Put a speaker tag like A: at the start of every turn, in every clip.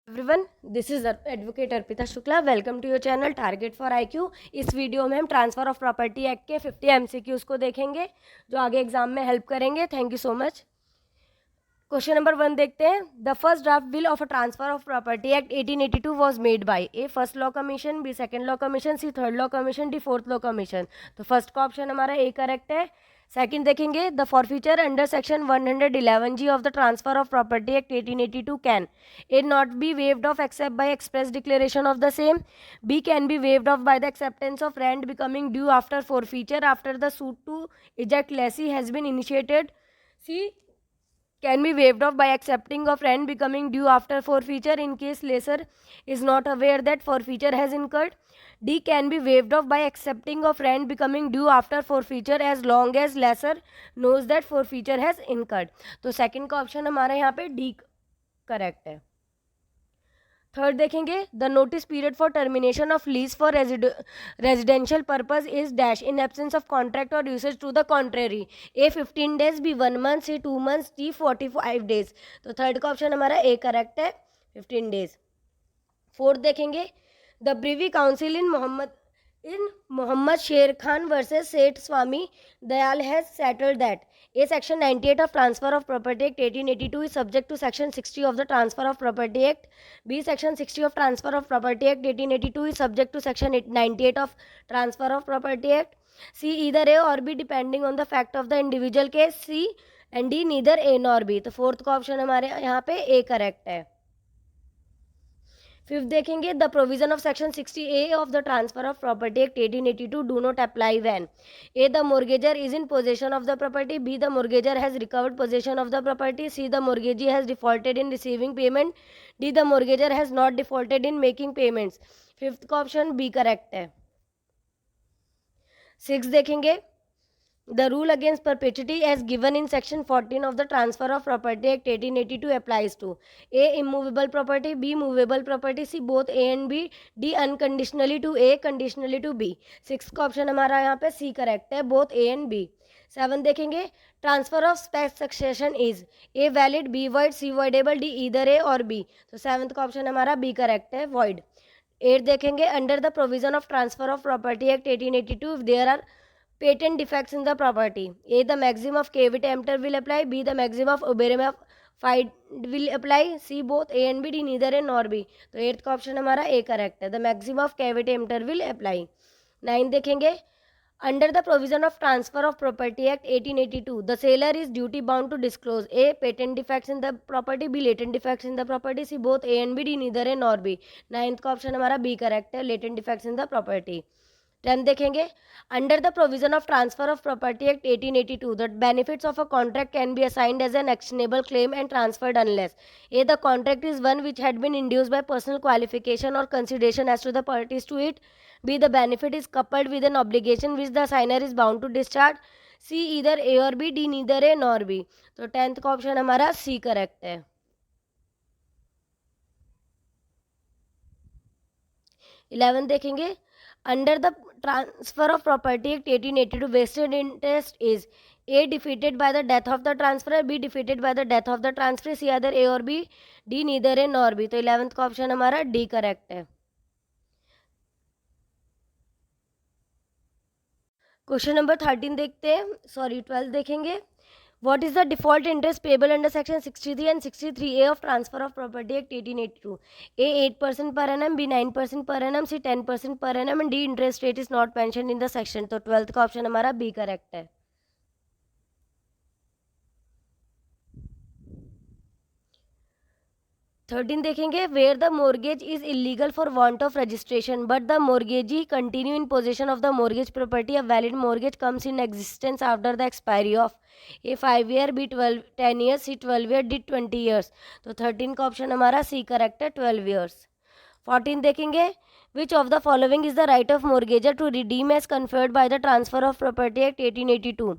A: Everyone, this is advocate Arpita Shukla. Welcome to your channel target for IQ. इस video में हम transfer of property act के 50 MCQs को देखेंगे जो आगे एग्जाम में हेल्प करेंगे। Thank you so much. Question number 1 देखते हैं। The first draft bill of a transfer of property act 1882 was made by A first law commission, B second law commission, C third law commission, D fourth law commission. तो first का option हमारा A correct है। Second देखेंगे। The forfeiture under section 111G of the transfer of property act 1882 can A not be waived of except by express declaration of the same, B can be waived off by the acceptance of rent becoming due after forfeiture after the suit to eject lessee has been initiated, C can be waived off by accepting of rent becoming due after forfeiture in case lessor is not aware that forfeiture has incurred. D can be waived off by accepting of rent becoming due after forfeiture as long as lessor knows that forfeiture has incurred. तो second का option हमारा यहाँ पे D correct है। Third देखेंगे। The notice period for termination of lease for residential purpose is dash in absence of contract or usage to the contrary, A 15 days, B 1 month, C 2 months, D 45 days. तो third का option हमारा A correct है, 15 days. Fourth देखेंगे। The privy council in Mohammad Sher Khan versus Seth Swami Dayal has settled that A section 98 of Transfer of Property Act 1882 is subject to section 60 of the Transfer of Property Act. B section 60 of Transfer of Property Act 1882 is subject to section 98 of Transfer of Property Act. C either A or B depending on the fact of the individual case. C and D neither A nor B. तो fourth का option हमारे यहाँ पे A correct है। Fifth देखेंगे। The provision of section 60A of the transfer of property act 1882 do not apply when A the mortgagor is in possession of the property, B the mortgagor has recovered possession of the property, C the mortgagee has defaulted in receiving payment, D the mortgagor has not defaulted in making payments. Fifth का option B correct है। Six देखेंगे। The rule against perpetuity as given in section 14 of the Transfer of Property Act 1882 applies to A. Immovable property, B. Movable property, C. Both A and B, D. Unconditionally to A, conditionally to B। Six का option हमारा यहाँ पे C correct है, both A and B। Seven देखेंगे। Transfer of succession is A valid, B void, C voidable, D either A और B। तो seventh का option हमारा B करेक्ट है, void। एट देखेंगे। Under the provision of transfer of property act 1882 if there are patent defects in the property, A the maximum of caveat emptor will apply, B the maximum of oberem of fied will apply, C both A and B, D neither A nor B। तो eighth का option हमारा A correct है, the maximum of caveat emptor will apply. Nine देखेंगे। Under the provision of transfer of property act 1882 the seller is duty bound to disclose A patent defects in the property, B latent defects in the property, C both A and B, D neither A nor B. Ninth का option हमारा B correct है, latent defects in the property. 10 देखेंगे। Under the provision of transfer of property act 1882 the benefits of a contract can be assigned as an actionable claim and transferred unless A the contract is one which had been induced by personal qualification or consideration as to the parties to it, B the benefit is coupled with an obligation which the signer is bound to discharge, C either A or B, D neither A nor B. तो 10th का option हमारा C correct है। 11 देखेंगे। Under the transfer of property act 1882 vested interest is A defeated by the death of the transfer, B defeated by the death of the transfer, C other A or B, D neither A nor B. तो 11th का option हमारा D correct है। Question number 13 देखते हैं, sorry 12 देखेंगे। What is the default interest payable under section 63 and 63A of Transfer of Property Act 1882? A 8% per annum, B 9% per annum, C 10% per annum and D interest rate is not mentioned in the section। तो 12th का option हमारा B correct है। 13 देखेंगे। Where the mortgage is illegal for want of registration but the mortgagee continue in possession of the mortgage property, a valid mortgage comes in existence after the expiry of A 5 year, B 10 years, C 12 year, D 20 years. तो 13 का option हमारा C correct है, 12 years. 14 देखेंगे। Which of the following is the right of mortgagor to redeem as conferred by the transfer of property act 1882?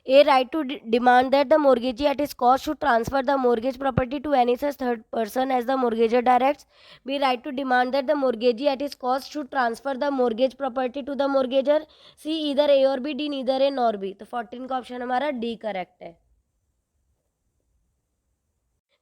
A: A right to demand that the mortgagee at his cost should transfer the mortgage property to any such third person as the mortgager directs. B right to demand that the mortgagee at his cost should transfer the mortgage property to the mortgager. C either A और B, D neither A nor B। तो 14 का option हमारा D correct है।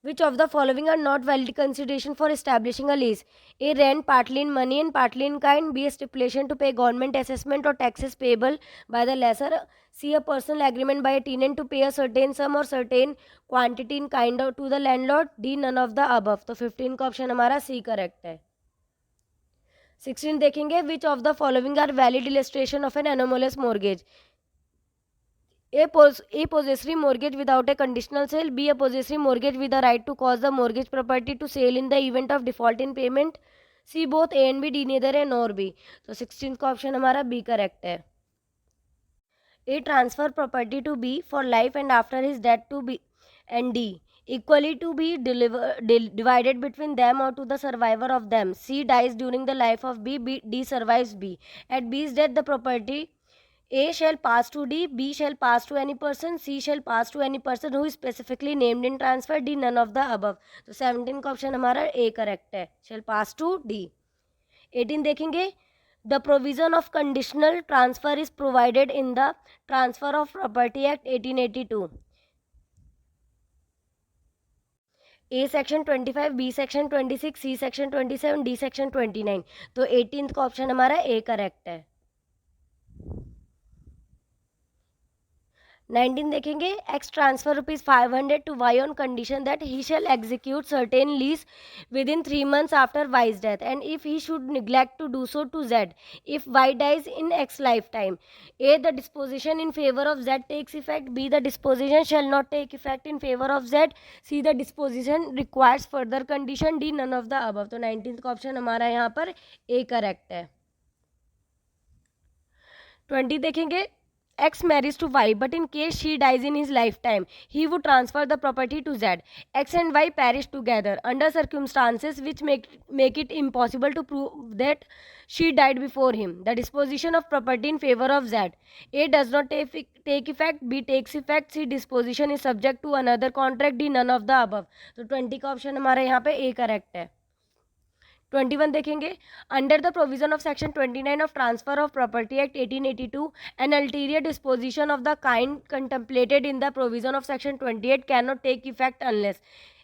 A: Which of the following are not valid consideration for establishing a lease? A, rent partly in money and partly in kind. B, a stipulation to pay government assessment or taxes payable by the lessor. C, a personal agreement by a tenant to pay a certain sum or certain quantity in kind to the landlord. D, none of the above. तो 15 का option हमारा C correct है. 16 देखेंगे. Which of the following are valid illustration of an anomalous mortgage? A possessory mortgage without a conditional sale. B, a possessory mortgage with the right to cause the mortgage property to sale in the event of default in payment. C, both A and B. D, neither A nor B. तो 16 का option हमारा B correct है. A, transfer property to B for life and after his death to B and D equally to be divided between them or to the survivor of them. C, dies during the life of B. D survives B. At B's death, the property A shall pass to D, B shall pass to any person, C shall pass to any person who is specifically named in transfer. D, none of the above. तो 17 का option हमारा A correct है. shall pass to D. 18 देखेंगे. The provision of conditional transfer is provided in the Transfer of Property Act 1882. A section 25, B section 26, C section 27, D section 29. तो 18th का option हमारा A correct है. 19 देखेंगे. X transfer ₹500 to Y on condition that he shall execute certain lease within 3 months after Y's death, and if he should neglect to do so to Z, if Y dies in X lifetime, A, the disposition in favor of Z takes effect. B, the disposition shall not take effect in favor of Z. C, the disposition requires further condition. D, none of the above. तो 19th का option हमारा यहाँ पर A correct है. 20 देखेंगे. X marries to Y, but in case she dies in his lifetime, he would transfer the property to Z. X and Y perish together under circumstances which make it impossible to prove that she died before him. The disposition of property in favor of Z. A, does not take effect. B, takes effect. C, disposition is subject to another contract. D, none of the above. तो 20 का option हमारे यहाँ पे A correct है. 21 देखेंगे. Under the provision of section 29 of transfer of property act 1882, an ulterior disposition of the kind contemplated in the provision of section 28 can not take effect unless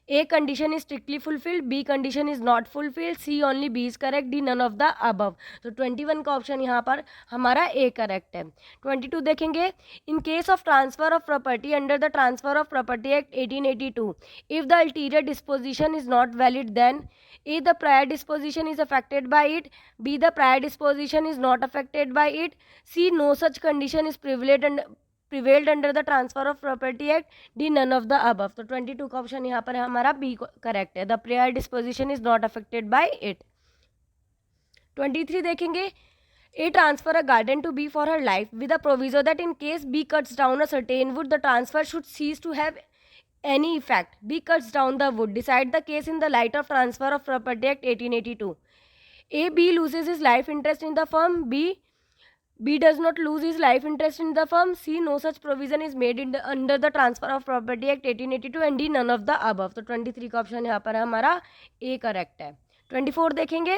A: A, condition is strictly fulfilled. B, condition is not fulfilled. C, only B is correct. D, none of the above. तो 21 का option यहाँ पर हमारा A correct है. 22 देखेंगे. In case of transfer of property under the Transfer of Property Act 1882, if the ulterior disposition is not valid, then A, the prior disposition is affected by it. B, the prior disposition is not affected by it. C, no such condition is prevailed under the Transfer of Property Act. D, none of the above. तो 22 का option यहाँ पर हमारा B correct है. The prior disposition is not affected by it. 23 देखेंगे. A, transfer a garden to B for her life with a proviso that in case B cuts down a certain wood, the transfer should cease to have any effect. B cuts down the wood. Decide the case in the light of Transfer of Property Act 1882. A, B loses his life interest in the firm. B does not lose his life interest in the firm. C, no such provision is made under the Transfer of Property Act 1882. And D, none of the above. तो 23 का option यहाँ पर हमारा A correct है. 24 देखेंगे.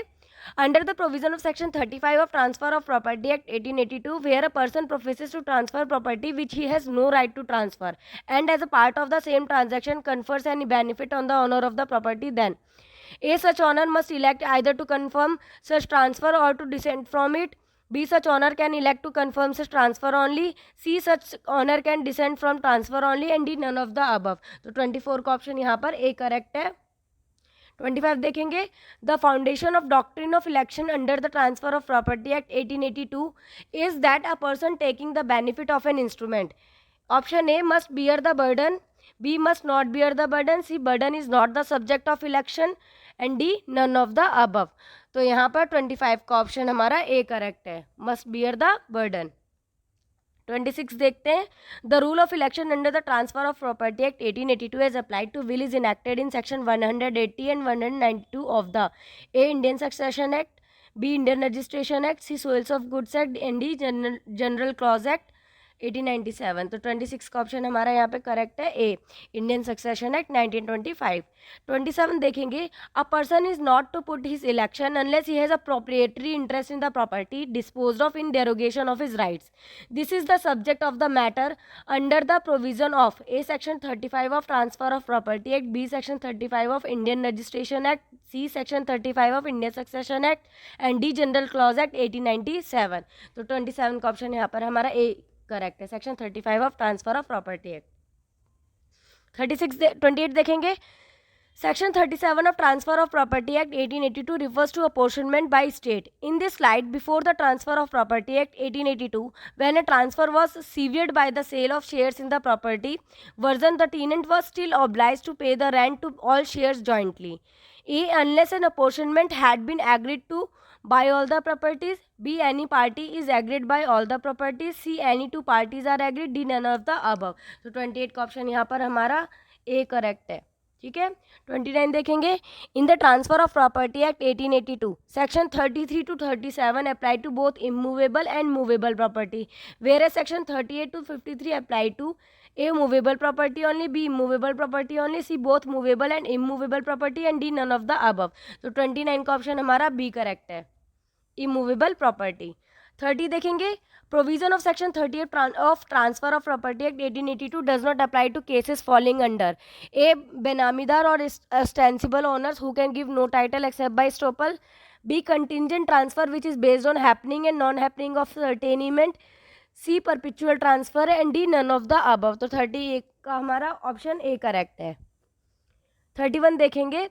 A: Under the provision of section 35 of Transfer of Property Act 1882, where a person professes to transfer property which he has no right to transfer, and as a part of the same transaction confers any benefit on the owner of the property, then A, such owner must elect either to confirm such transfer or to dissent from it. B, such owner can elect to confirm such transfer only. C, such owner can dissent from transfer only. And D, none of the above. तो 24 का option यहाँ पर A correct है. 25 देखेंगे. The foundation of doctrine of election under the transfer of property act 1882 is that a person taking the benefit of an instrument. Option A, must bear the burden. B, must not bear the burden. C, burden is not the subject of election. And D, none of the above. तो यहाँ पर 25 का option हमारा A correct है. must bear the burden. 26 देखते हैं. The rule of election under the Transfer of Property Act 1882 as applied to will is enacted in section 180 and 192 of the A, Indian Succession Act. B, Indian Registration Act. C, Sales of Goods Act. And D, General Clause Act. 1897। तो 26 का option हमारा यहाँ पे correct है ए, Indian succession act 1925। 27 देखेंगे, a person is not to put his election unless he has a proprietary interest in the property disposed of in derogation of his rights. This is the subject of the matter under the provision of A section 35 of transfer of property act, B section 35 of Indian registration act, C section 35 of Indian succession act and D general clause act 1897। तो 27 का option यहाँ पर हमारा A correct है, section 35 of transfer of property act. 28 देखेंगे, Section 37 of Transfer of Property Act 1882 refers to apportionment by state. In this slide, before the Transfer of Property Act 1882, when a transfer was severed by the sale of shares in the property version, the tenant was still obliged to pay the rent to all shares jointly. A. Unless an apportionment had been agreed to by all the properties. B. Any party is agreed by all the properties. C. Any two parties are agreed. D. None of the above. तो 28 का option यहाँ पर हमारा A correct है, ठीक है। 29 देखेंगे, in the transfer of property act 1882 section 33 to 37 apply to both immovable and movable property, whereas section 38 to 53 apply to A movable property only, B movable property only, C both movable and immovable property and D none of the above. तो 29 का option हमारा B correct है, immovable property. 30 देखेंगे, provision of section 38 of transfer of property act 1882 does not apply to cases falling under a benamidar or ostensible owners who can give no title except by estoppel, b contingent transfer which is based on happening and non happening of certainment, c perpetual transfer and d none of the above। तो 38 का हमारा option A correct है। 31 देखेंगे,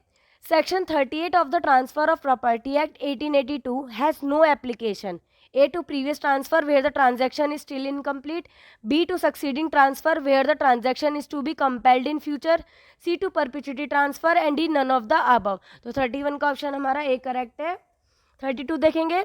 A: section 38 of the transfer of property act 1882 has no application A to previous transfer where the transaction is still incomplete, B to succeeding transfer where the transaction is to be compelled in future, C to perpetuity transfer and D none of the above। तो 31 का option हमारा A correct है। 32 देखेंगे,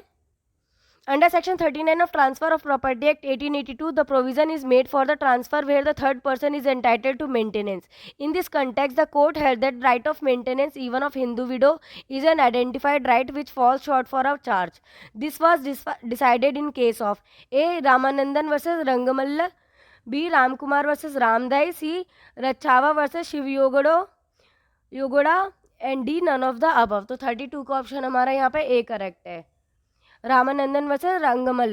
A: under section 39 of Transfer of Property Act 1882, the provision is made for the transfer where the third person is entitled to maintenance. In this context, the court held that right of maintenance, even of Hindu widow, is an identified right which falls short for a charge. This was decided in case of A. Ramanandan versus Rangamalla, B. Ramkumar versus Ramdai, C. Rachava versus Shiv Yogoda and D. none of the above। तो 32 का option हमारा यहाँ पे A correct है, Ramanandan versus Rangmal.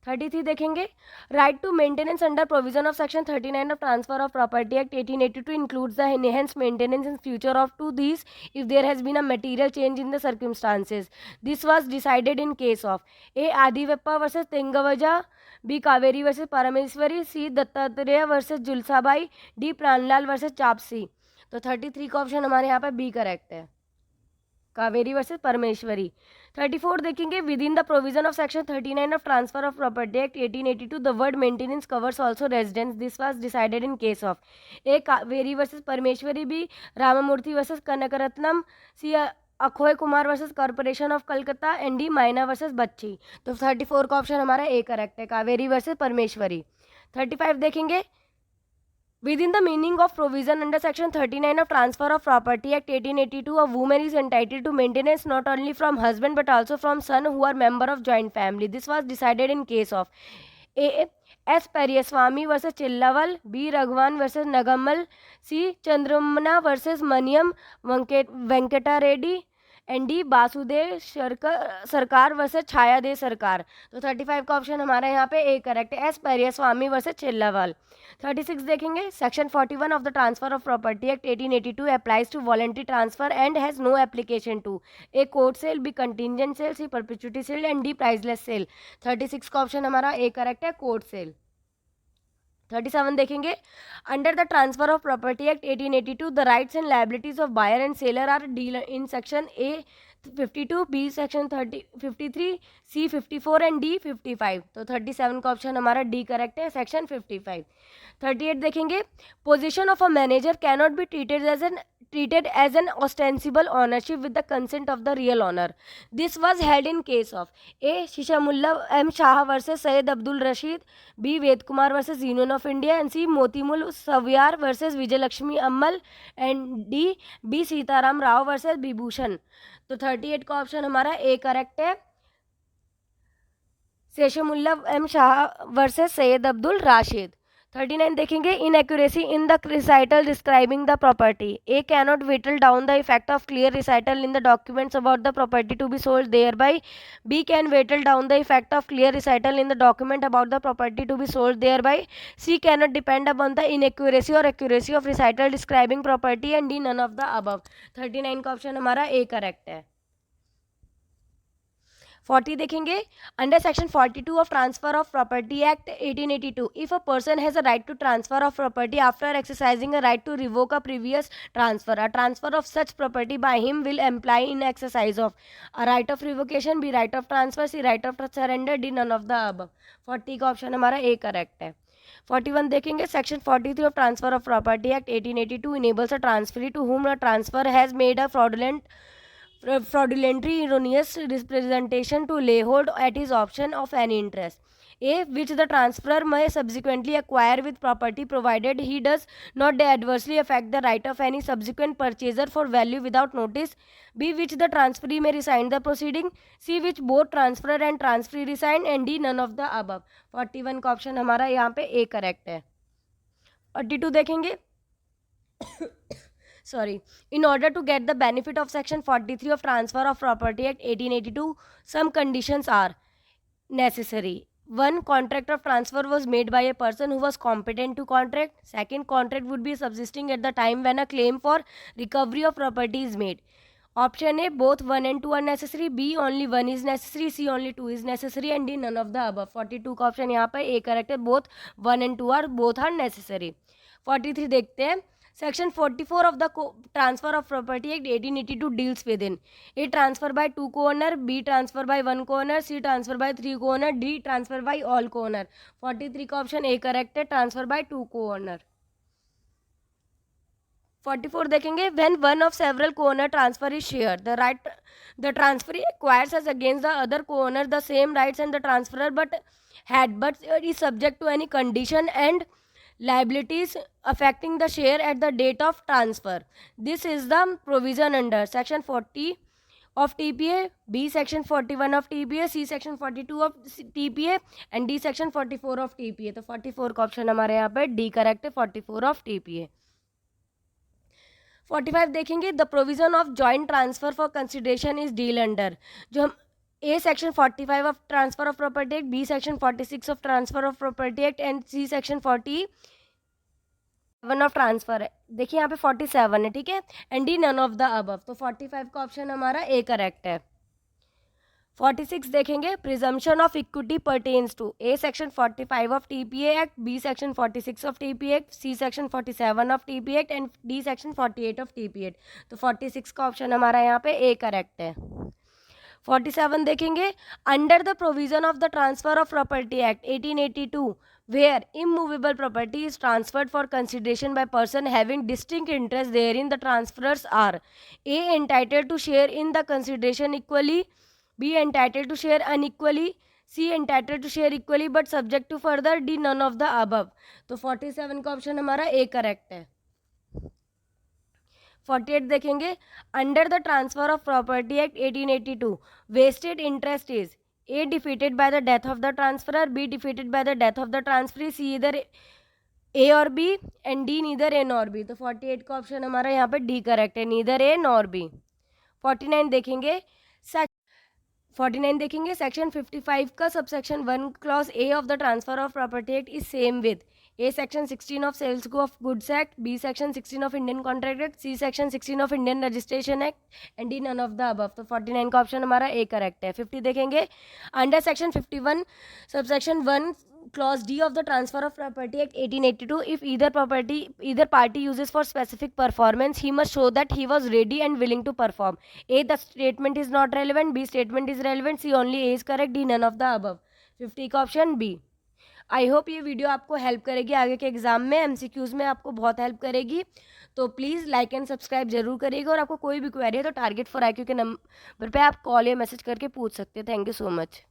A: 33 देखेंगे, right to maintenance under provision of section 39 of transfer of property act 1882 includes the enhanced maintenance in future of to these if there has been a material change in the circumstances. This was decided in case of A. Adiveppa versus Tengvaja, B. Kaveri versus Parmeshwari, C. Dattatreya versus Julsabai, D. Pranlal versus Chapsi. तो 33 का option हमारे यहाँ पे B correct है, Kaveri versus Parmeshwari. 34 देखेंगे, within the provision of section 39 of transfer of property act 1882 the word maintenance covers also residence. This was decided in case of A. Kaveri versus Parmeshwari, B. Ramamurthy versus Kanakaratnam, C. Akshay Kumar versus corporation of Calcutta and D. Mayna versus Bachchi. तो 34 का option हमारा A correct है, Kaveri versus परमेश्वरी। 35 देखेंगे, within the meaning of provision under section 39 of Transfer of Property Act 1882, a woman is entitled to maintenance not only from husband but also from son who are member of joint family. This was decided in case of A. S. Peryaswamy versus Chillawal, B. Raghavan versus Nagammal, C. Chandramana versus Maniam Venkata Reddy and D. Vasudev सरकार versus छायादेव सरकार। तो 35 का option हमारा यहाँ पे A correct है, S. Periyaswamy versus चिल्लावाल। 36 देखेंगे, section 41 of the transfer of property act 1882 applies to voluntary transfer and has no application to A. Court sale, B. Contingent sale, C. Perpetuity sale and D. Priceless sale. 36 का option हमारा A correct है, court sale. 37 देखेंगे, under the transfer of property act 1882 the rights and liabilities of buyer and seller are deal in section A 52, B section 53, C 54 and D 55। तो 37 का option हमारा D correct है, section 55। 38 देखेंगे, position of a manager cannot be treated as an ostensible ownership with the consent of the real owner. This was held in case of A. Shishamullah M. Shah versus Syed Abdul Rashid, B. Ved Kumar versus Union of India and C. Motimul Savyar versus Vijay Lakshmi Ammal and D. B. Sitaram Rao versus Bibhushan। तो 38 का option हमारा A correct है, Sheshmull M Shah versus Syed Abdul Rashid. 39 देखेंगे, inaccuracy in the recital describing the property. A cannot whittle down the effect of clear recital in the documents about the property to be sold thereby. B can whittle down the effect of clear recital in the document about the property to be sold thereby. C cannot depend upon the inaccuracy or accuracy of recital describing property. And D none of the above. 39 का option हमारा A correct है। 40 देखेंगे, under section 42 of transfer of property act 1882, if a person has a right to transfer of property after exercising a right to revoke a previous transfer, a transfer of such property by him will employ in exercise of a right of revocation, B right of transfer, C right of surrender, D none of the above. 40 का option हमारा A correct है। 41 देखेंगे, section 43 of transfer of property act 1882 enables a transferee to whom a transfer has made a fraudulently erroneous representation to lay hold at his option of any interest. A, which the transferor may subsequently acquire with property provided he does not adversely affect the right of any subsequent purchaser for value without notice. B, which the transferee may resign the proceeding. C, which both transferor and transferee resign. And D, none of the above। 41 का option हमारा यहाँ पे A correct है। 42 देखेंगे, sorry, in order to get the benefit of section 43 of transfer of property act 1882, some conditions are necessary. 1, contract of transfer was made by a person who was competent to contract. Second, contract would be subsisting at the time when a claim for recovery of property is made. Option A, both 1 and 2 are necessary. B, only 1 is necessary. C, only 2 is necessary. And D, none of the above। 42 का option यहाँ पर ए correct है, both 1 and 2 are both are necessary। 43 देखते हैं, Section 44 of the Transfer of Property Act 1882 deals within A, transfer by 2 co-owner, B, transfer by 1 co-owner, C, transfer by 3 co-owner, D, transfer by all co-owner। 43 का option A correct है, transfer by 2 co-owner। 44 देखेंगे, when one of several co-owner transfer is shared, the transferee acquires as against the other co-owner the same rights and the transferor but is subject to any condition and liabilities affecting the share at the date of transfer. This is the provision under section 40 of TPA, B section 41 of TPA, C section 42 of TPA and D section 44 of TPA। तो 44 का option हमारे यहाँ पे D correct है, 44 of TPA। 45 देखेंगे, the provision of joint transfer for consideration is deal under, जो हम A section 45 of transfer of property act, B section 46 of transfer of property act and C section 47 of transfer है। देखिए यहाँ पे 47 है, ठीक है, and D none of the above. तो 45 का ऑप्शन हमारा ए करेक्ट है। 46 देखेंगे, presumption of equity pertains to A section 45 of TPA act, B section 46 of TPA act, C section 47 of TPA act and D section 48 of TPA act. तो 46 का option हमारा यहाँ पे ए करेक्ट है। 47 देखेंगे, under the provision of the transfer of property act 1882 where immovable property is transferred for consideration by person having distinct interest therein, the transferors are A, entitled to share in the consideration equally, B, entitled to share unequally, C, entitled to share equally but subject to further, D, none of the above। तो 47 का option हमारा A correct है। 48 देखेंगे, under the transfer of property act 1882 vested interest is A, defeated by the death of the transferor, B, defeated by the death of the transferee, C, either A or B and D, neither A nor B। तो 48 का option हमारा यहाँ पे D correct है, neither A nor B। 49 देखेंगे, 49 देखेंगे, section 55 का subsection 1 clause A of the transfer of property act is same with A section 16 of sales of goods act, B section 16 of Indian contract act, C section 16 of Indian registration act and D none of the above. तो 49 का option हमारा A correct है। 50 देखेंगे, under section 51 subsection 1 clause D of the transfer of property act 1882, if either party uses for specific performance, he must show that he was ready and willing to perform। A, the statement is not relevant, B, statement is relevant, C, only A is correct, D, none of the above। 50 का option B. I hope ये video आपको help करेगी, आगे के exam में MCQs में आपको बहुत हेल्प करेगी। तो प्लीज़ लाइक एंड सब्सक्राइब जरूर करिएगा, और आपको कोई भी क्वेरी है तो टारगेट फॉर IQ के नंबर पे आप कॉल या मैसेज करके पूछ सकते हैं। Thank you so much.